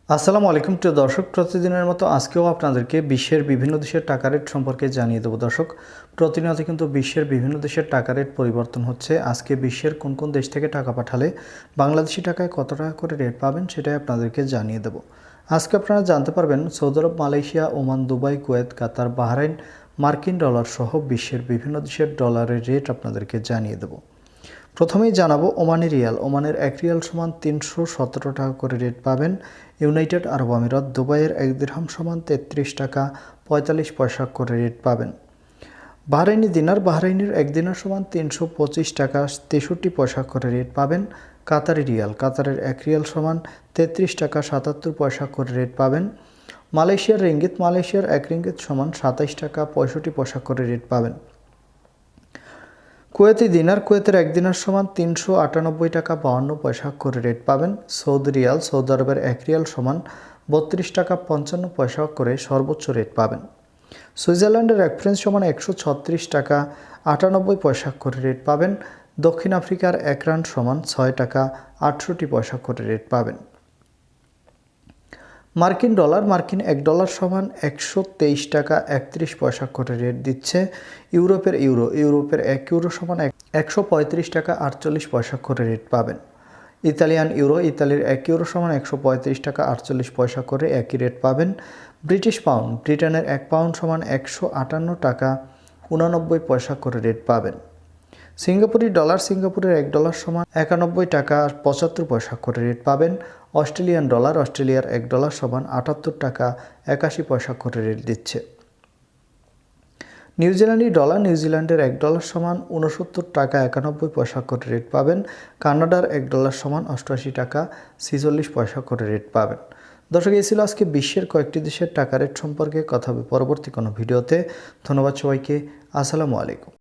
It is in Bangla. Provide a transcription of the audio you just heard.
আসসালামু আলাইকুম প্রিয় দর্শক, প্রতিদিনের মতো আজকেও আপনাদেরকে বিশ্বের বিভিন্ন দেশের টাকা রেট সম্পর্কে জানিয়ে দেবো। দর্শক, প্রতিনিয়ত কিন্তু বিশ্বের বিভিন্ন দেশের টাকা রেট পরিবর্তন হচ্ছে। আজকে বিশ্বের কোন কোন দেশ থেকে টাকা পাঠালে বাংলাদেশি টাকায় কত টাকা করে রেট পাবেন সেটাই আপনাদেরকে জানিয়ে দেবো। আজকে আপনারা জানতে পারবেন সৌদি আরব, মালয়েশিয়া, ওমান, দুবাই, কুয়েত, কাতার, বাহরাইন, মার্কিন ডলার সহ বিশ্বের বিভিন্ন দেশের ডলারের রেট আপনাদেরকে জানিয়ে দেবো। প্রথমেই জানাবো ওমানি রিয়াল। ওমানের 1 রিয়াল সমান 317 টাকা করে রেট পাবেন। ইউনাইটেড আরব আমিরাত, দুবাইয়ের 1 দিরহাম সমান 33 টাকা 45 পয়সা করে রেট পাবেন। বাহরাইনি দিনার, বাহরাইনের 1 দিনার সমান 325 টাকা 63 পয়সা করে রেট পাবেন। কাতারি রিয়াল, কাতারের 1 রিয়াল সমান 33 টাকা 77 পয়সা করে রেট পাবেন। মালয়েশিয়ার রিঙ্গিত, মালয়েশিয়ার 1 রিঙ্গিত সমান 27 টাকা 65 পয়সা করে রেট পাবেন। কুয়েতি দিনার, কুয়েতের 1 দিনার সমান 398 টাকা 52 পয়সা করে রেট পাবেন। সৌদি রিয়াল, সৌদি আরবের 1 রিয়াল সমান 32 টাকা 55 পয়সা করে সর্বোচ্চ রেট পাবেন। সুইজারল্যান্ডের 1 ফ্রেঞ্চ সমান 136 টাকা 98 পয়সা করে রেট পাবেন। দক্ষিণ আফ্রিকার 1 রান্ড সমান 6 টাকা 68 পয়সা করে রেট পাবেন। মার্কিন ডলার, মার্কিন 1 ডলার সমান 123 টাকা 31 পয়সা করে রেট দিচ্ছে। ইউরোপের ইউরো, ইউরোপের 1 ইউরো সমান 135 টাকা 48 পয়সা করে রেট পাবেন। ইতালিয়ান ইউরো, ইতালির 1 ইউরো সমান 135 টাকা 48 পয়সা করে একই রেট পাবেন। ব্রিটিশ পাউন্ড, ব্রিটেনের 1 পাউন্ড সমান 158 টাকা 89 পয়সা করে রেট পাবেন। সিঙ্গাপুরি ডলার, সিঙ্গাপুরের 1 ডলার সমান 91 টাকা 75 পয়সা করে রেট পাবেন। অস্ট্রেলিয়ান ডলার, অস্ট্রেলিয়ার 1 ডলার সমান 78 টাকা 81 পয়সা করে রেট দিচ্ছে। নিউজিল্যান্ডি ডলার, নিউজিল্যান্ডের 1 ডলার সমান 69 টাকা 91 পয়সা করে রেট পাবেন। কানাডার 1 ডলার সমান 88 টাকা 46 পয়সা করে রেট পাবেন। দর্শক, এই ছিল আজকে বিশ্বের কয়েকটি দেশের টাকা রেট সম্পর্কে কথা হবে পরবর্তী কোনো ভিডিওতে। ধন্যবাদ সবাইকে। আসসালামু আলাইকুম।